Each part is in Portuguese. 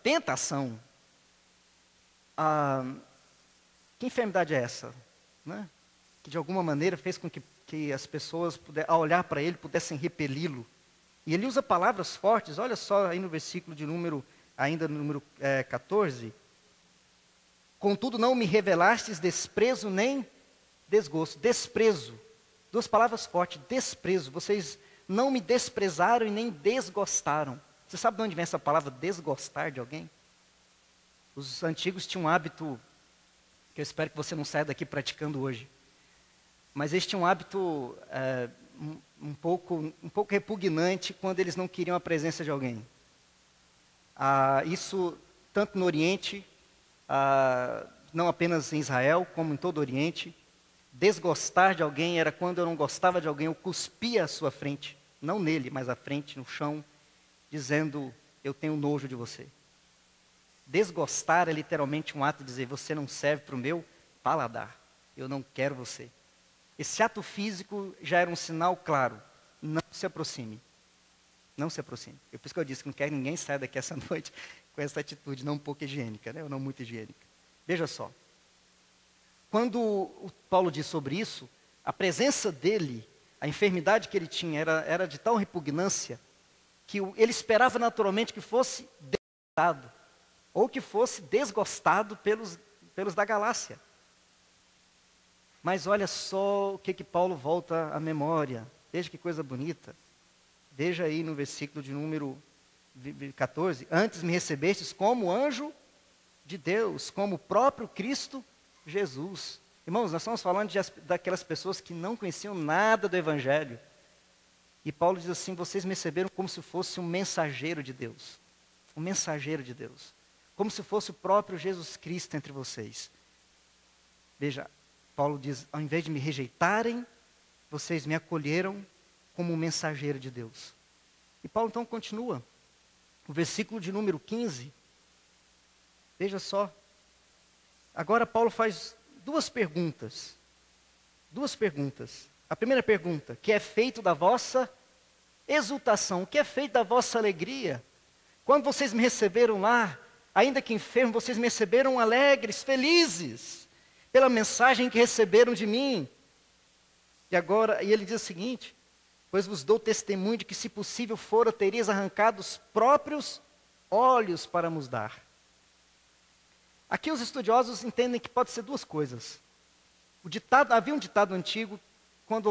tentação. Que enfermidade é essa? Né? Que de alguma maneira fez com que as pessoas, ao olhar para ele, pudessem repeli-lo. E ele usa palavras fortes, olha só aí no versículo de número 14. Contudo, não me revelastes desprezo nem desgosto. Desprezo. Duas palavras fortes, desprezo. Vocês não me desprezaram e nem desgostaram. Você sabe de onde vem essa palavra desgostar de alguém? Os antigos tinham um hábito, que eu espero que você não saia daqui praticando hoje. Mas eles tinham um hábito um pouco repugnante quando eles não queriam a presença de alguém. Isso tanto no Oriente, não apenas em Israel, como em todo o Oriente. Desgostar de alguém era quando eu não gostava de alguém, eu cuspia à sua frente, não nele, mas à frente, no chão, dizendo, eu tenho nojo de você. Desgostar é literalmente um ato de dizer, você não serve para o meu paladar, eu não quero você. Esse ato físico já era um sinal claro, não se aproxime. Não se aproxime. Por isso que eu disse que não quero que ninguém saia daqui essa noite com essa atitude não um pouco higiênica, né? Ou não muito higiênica. Veja só. Quando o Paulo diz sobre isso, a presença dele, a enfermidade que ele tinha era de tal repugnância que ele esperava naturalmente que fosse desgostado, ou que fosse desgostado pelos da Galácia. Mas olha só o que Paulo volta à memória. Veja que coisa bonita. Veja aí no versículo de número 14. Antes me recebestes como anjo de Deus, como o próprio Cristo Jesus. Irmãos, nós estamos falando daquelas pessoas que não conheciam nada do Evangelho. E Paulo diz assim, vocês me receberam como se fosse um mensageiro de Deus. Um mensageiro de Deus. Como se fosse o próprio Jesus Cristo entre vocês. Veja, Paulo diz, ao invés de me rejeitarem, vocês me acolheram como um mensageiro de Deus. E Paulo então continua. O versículo de número 15. Veja só. Agora Paulo faz duas perguntas. Duas perguntas. A primeira pergunta, que é feito da vossa exultação, o que é feito da vossa alegria? Quando vocês me receberam lá, ainda que enfermo, vocês me receberam alegres, felizes, pela mensagem que receberam de mim. E ele diz o seguinte, pois vos dou testemunho de que, se possível fora, terias arrancado os próprios olhos para nos dar. Aqui os estudiosos entendem que pode ser duas coisas. Havia um ditado antigo, quando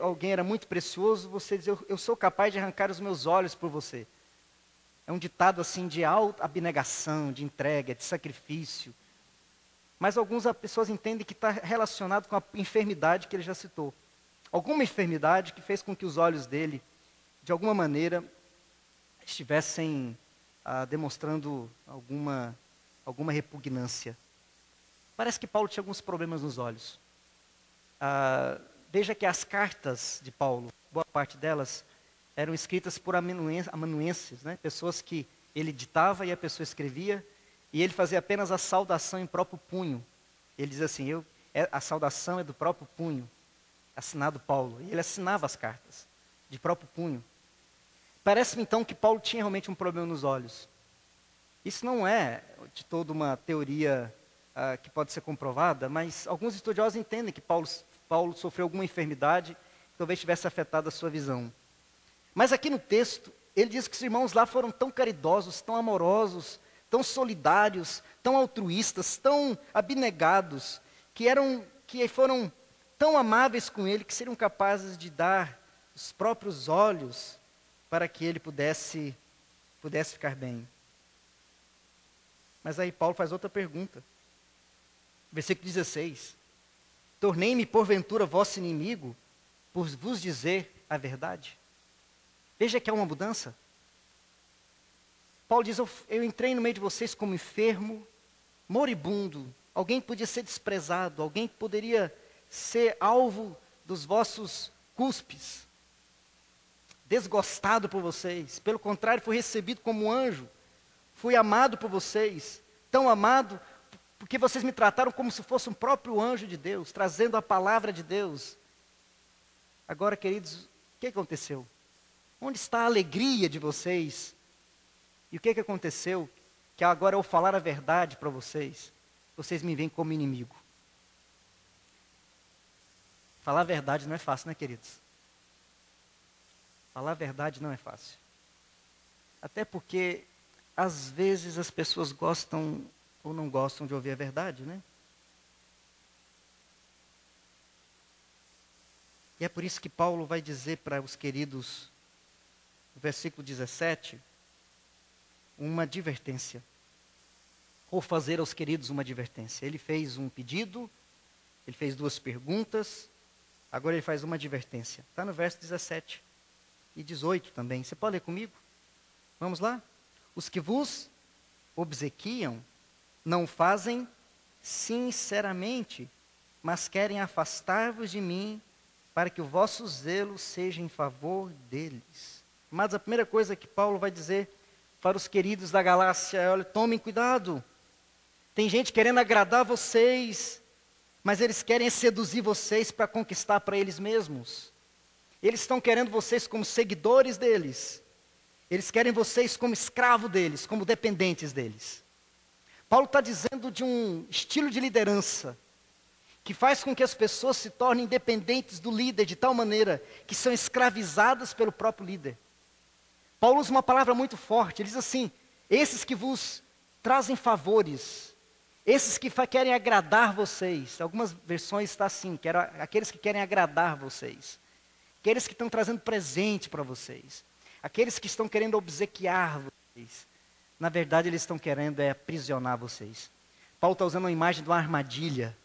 alguém era muito precioso, você dizia, eu sou capaz de arrancar os meus olhos por você. É um ditado assim de abnegação, de entrega, de sacrifício. Mas algumas pessoas entendem que está relacionado com a enfermidade que ele já citou. Alguma enfermidade que fez com que os olhos dele, de alguma maneira, estivessem demonstrando alguma repugnância. Parece que Paulo tinha alguns problemas nos olhos. Veja que as cartas de Paulo, boa parte delas, eram escritas por amanuenses, né? Pessoas que ele ditava e a pessoa escrevia, e ele fazia apenas a saudação em próprio punho. Ele diz assim, a saudação é do próprio punho, assinado Paulo. E ele assinava as cartas, de próprio punho. Parece-me então que Paulo tinha realmente um problema nos olhos. Isso não é de toda uma teoria que pode ser comprovada, mas alguns estudiosos entendem que Paulo sofreu alguma enfermidade, que talvez tivesse afetado a sua visão. Mas aqui no texto, ele diz que os irmãos lá foram tão caridosos, tão amorosos, tão solidários, tão altruístas, tão abnegados, que foram tão amáveis com ele, que seriam capazes de dar os próprios olhos para que ele pudesse ficar bem. Mas aí Paulo faz outra pergunta. Versículo 16. Tornei-me porventura vosso inimigo, por vos dizer a verdade. Veja que há uma mudança. Paulo diz, eu entrei no meio de vocês como enfermo, moribundo, alguém que podia ser desprezado, alguém que poderia ser alvo dos vossos cuspes, desgostado por vocês. Pelo contrário, fui recebido como anjo, fui amado por vocês, tão amado porque vocês me trataram como se fosse um próprio anjo de Deus, trazendo a palavra de Deus. Agora, queridos, o que aconteceu? Onde está a alegria de vocês? E o que aconteceu? que agora eu falar a verdade para vocês, vocês me veem como inimigo. Falar a verdade não é fácil, né, queridos? Falar a verdade não é fácil. Até porque, às vezes, as pessoas gostam ou não gostam de ouvir a verdade, né? E é por isso que Paulo vai dizer para os queridos, no versículo 17, uma advertência. Ou fazer aos queridos uma advertência. Ele fez um pedido, ele fez 2 perguntas, agora ele faz uma advertência. Está no verso 17 e 18 também. Você pode ler comigo? Vamos lá? Os que vos obsequiam não fazem sinceramente, mas querem afastar-vos de mim, para que o vosso zelo seja em favor deles. Mas a primeira coisa que Paulo vai dizer para os queridos da Galácia é: olha, tomem cuidado. Tem gente querendo agradar vocês, mas eles querem seduzir vocês para conquistar para eles mesmos. Eles estão querendo vocês como seguidores deles. Eles querem vocês como escravo deles, como dependentes deles. Paulo está dizendo de um estilo de liderança que faz com que as pessoas se tornem dependentes do líder de tal maneira que são escravizadas pelo próprio líder. Paulo usa uma palavra muito forte, ele diz assim: esses que vos trazem favores, esses que querem agradar vocês. Algumas versões está assim, que era aqueles que querem agradar vocês, aqueles que estão trazendo presente para vocês, aqueles que estão querendo obsequiar vocês. Na verdade, eles estão querendo aprisionar vocês. Paulo está usando uma imagem de uma armadilha.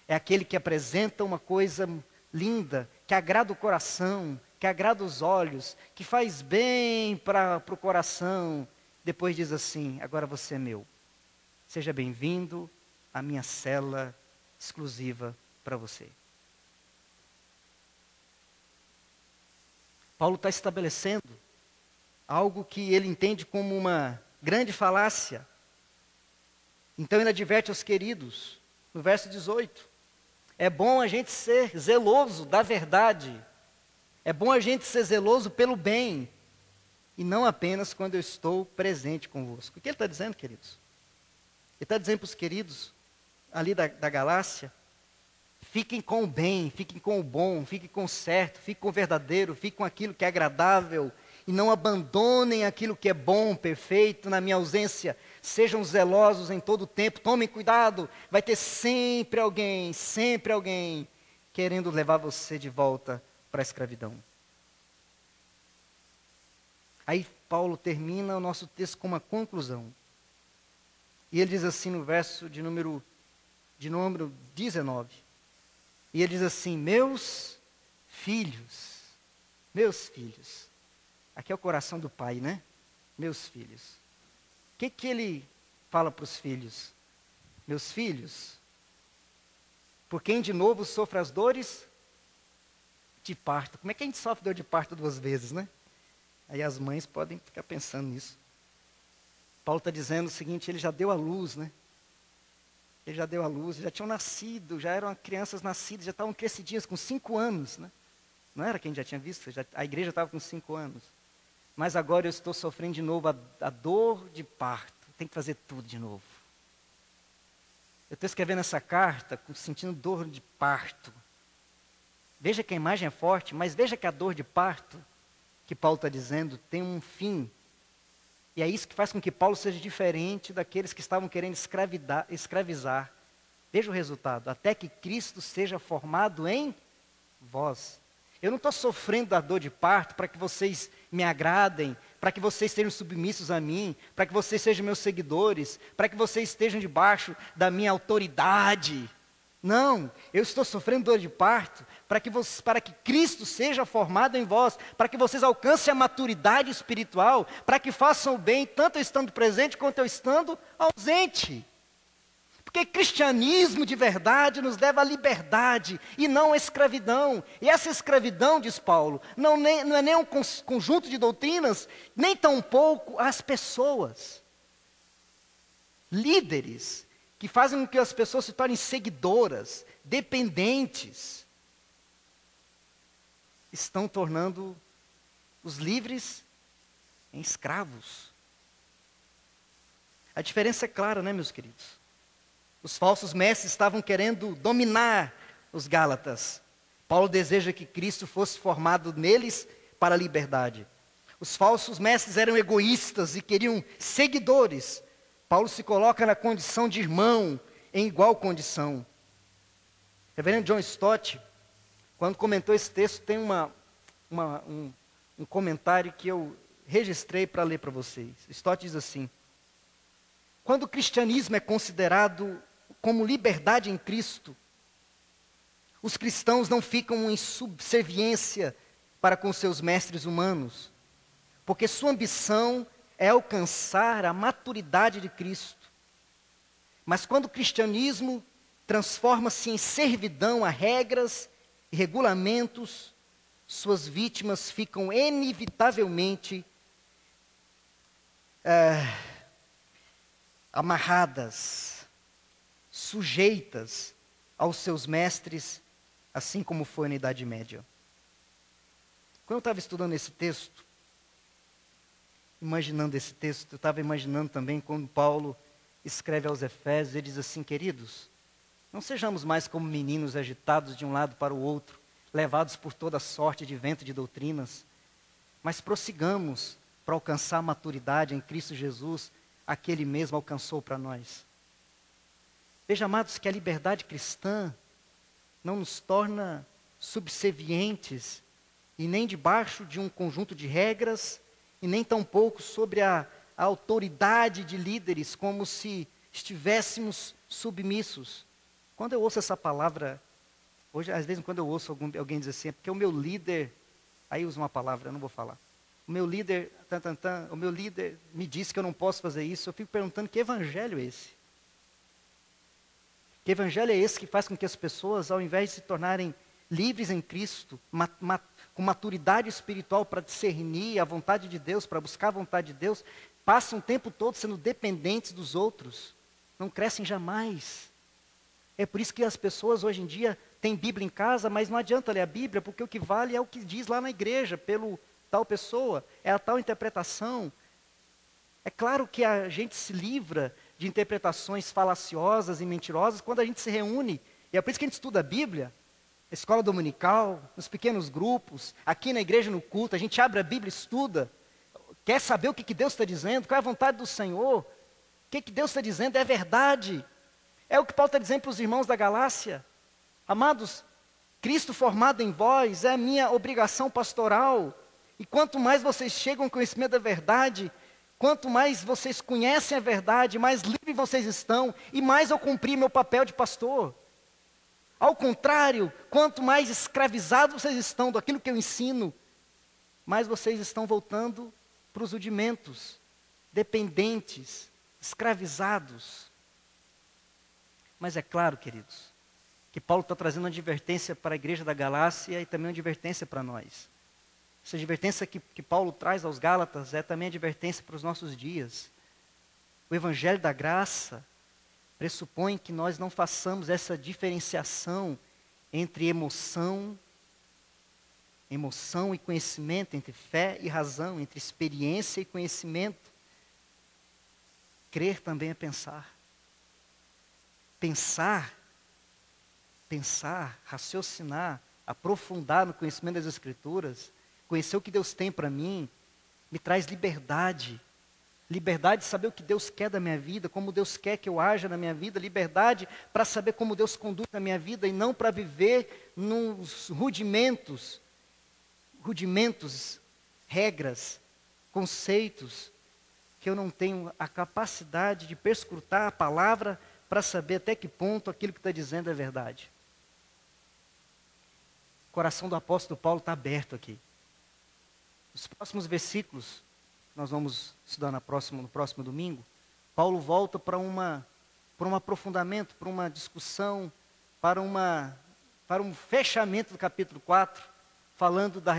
É aquele que apresenta uma coisa linda, que agrada o coração, que agrada os olhos, que faz bem para o coração. Depois diz assim: agora você é meu. Seja bem-vindo à minha cela exclusiva para você. Paulo está estabelecendo algo que ele entende como uma grande falácia. Então ele adverte aos queridos, no verso 18. É bom a gente ser zeloso da verdade. É bom a gente ser zeloso pelo bem. E não apenas quando eu estou presente convosco. O que ele está dizendo, queridos? Ele está dizendo para os queridos ali da Galácia: fiquem com o bem, fiquem com o bom, fiquem com o certo, fiquem com o verdadeiro, fiquem com aquilo que é agradável. E não abandonem aquilo que é bom, perfeito, na minha ausência. Sejam zelosos em todo o tempo, tomem cuidado. Vai ter sempre alguém querendo levar você de volta para a escravidão. Aí Paulo termina o nosso texto com uma conclusão. E ele diz assim no verso de número 19. E ele diz assim: meus filhos. Aqui é o coração do pai, né? Meus filhos. O que ele fala para os filhos? Meus filhos, por quem de novo sofre as dores de parto. Como é que a gente sofre dor de parto 2 vezes, né? Aí as mães podem ficar pensando nisso. Paulo está dizendo o seguinte: ele já deu à luz, né? Ele já deu à luz, já tinham nascido, já eram crianças nascidas, já estavam crescidinhas com 5 anos, né? Não era quem já tinha visto, a igreja estava com 5 anos. Mas agora eu estou sofrendo de novo a dor de parto. Tem que fazer tudo de novo. Eu estou escrevendo essa carta sentindo dor de parto. Veja que a imagem é forte, mas veja que a dor de parto, que Paulo está dizendo, tem um fim. E é isso que faz com que Paulo seja diferente daqueles que estavam querendo escravizar. Veja o resultado: até que Cristo seja formado em vós. Eu não estou sofrendo a dor de parto para que vocês me agradem, para que vocês estejam submissos a mim, para que vocês sejam meus seguidores, para que vocês estejam debaixo da minha autoridade. Não, eu estou sofrendo dor de parto para que Cristo seja formado em vós, para que vocês alcancem a maturidade espiritual, para que façam o bem, tanto eu estando presente quanto eu estando ausente. Porque cristianismo de verdade nos leva à liberdade e não à escravidão. E essa escravidão, diz Paulo, não é nem um conjunto de doutrinas, nem tampouco as pessoas. Líderes que fazem com que as pessoas se tornem seguidoras, dependentes, estão tornando os livres em escravos. A diferença é clara, né, meus queridos? Os falsos mestres estavam querendo dominar os Gálatas. Paulo deseja que Cristo fosse formado neles para a liberdade. Os falsos mestres eram egoístas e queriam seguidores. Paulo se coloca na condição de irmão, em igual condição. Reverendo John Stott, quando comentou esse texto, tem um comentário que eu registrei para ler para vocês. Stott diz assim: quando o cristianismo é considerado como liberdade em Cristo, os cristãos não ficam em subserviência para com seus mestres humanos, porque sua ambição é alcançar a maturidade de Cristo. Mas quando o cristianismo transforma-se em servidão a regras e regulamentos, suas vítimas ficam inevitavelmente amarradas, sujeitas aos seus mestres, assim como foi na Idade Média. Quando eu estava estudando esse texto, imaginando esse texto, eu estava imaginando também quando Paulo escreve aos Efésios, ele diz assim: queridos, não sejamos mais como meninos agitados de um lado para o outro, levados por toda sorte de vento de doutrinas, mas prossigamos para alcançar a maturidade em Cristo Jesus, a que Ele mesmo alcançou para nós. Veja, amados, que a liberdade cristã não nos torna subservientes e nem debaixo de um conjunto de regras e nem tampouco sobre a autoridade de líderes, como se estivéssemos submissos. Quando eu ouço essa palavra, hoje, às vezes, quando eu ouço alguém dizer assim, é porque o meu líder, aí usa uma palavra, eu não vou falar. O meu líder, o meu líder me disse que eu não posso fazer isso. Eu fico perguntando, que evangelho é esse? Que evangelho é esse que faz com que as pessoas, ao invés de se tornarem livres em Cristo, com maturidade espiritual para discernir a vontade de Deus, para buscar a vontade de Deus, passam o tempo todo sendo dependentes dos outros, não crescem jamais. É por isso que as pessoas hoje em dia têm Bíblia em casa, mas não adianta ler a Bíblia, porque o que vale é o que diz lá na igreja, pelo tal pessoa, é a tal interpretação. É claro que a gente se livra de interpretações falaciosas e mentirosas quando a gente se reúne, e é por isso que a gente estuda a Bíblia, a escola dominical, nos pequenos grupos, aqui na igreja no culto, a gente abre a Bíblia e estuda, quer saber o que Deus está dizendo, qual é a vontade do Senhor, o que Deus está dizendo é verdade, é o que Paulo está dizendo para os irmãos da Galácia. Amados, Cristo formado em vós é a minha obrigação pastoral, e quanto mais vocês chegam ao conhecimento da verdade, quanto mais vocês conhecem a verdade, mais livres vocês estão, e mais eu cumpri meu papel de pastor. Ao contrário, quanto mais escravizados vocês estão daquilo que eu ensino, mais vocês estão voltando para os rudimentos, dependentes, escravizados. Mas é claro, queridos, que Paulo está trazendo uma advertência para a igreja da Galácia e também uma advertência para nós. Essa advertência que Paulo traz aos Gálatas é também advertência para os nossos dias. O Evangelho da Graça pressupõe que nós não façamos essa diferenciação entre emoção e conhecimento, entre fé e razão, entre experiência e conhecimento. Crer também é pensar. Pensar, raciocinar, aprofundar no conhecimento das Escrituras, conhecer o que Deus tem para mim, me traz liberdade. Liberdade de saber o que Deus quer da minha vida, como Deus quer que eu haja na minha vida. Liberdade para saber como Deus conduz na minha vida e não para viver nos rudimentos, regras, conceitos, que eu não tenho a capacidade de perscrutar a palavra para saber até que ponto aquilo que está dizendo é verdade. O coração do apóstolo Paulo está aberto aqui. Os próximos versículos, nós vamos estudar no próximo domingo, Paulo volta para um aprofundamento, para uma discussão, para um fechamento do capítulo 4, falando da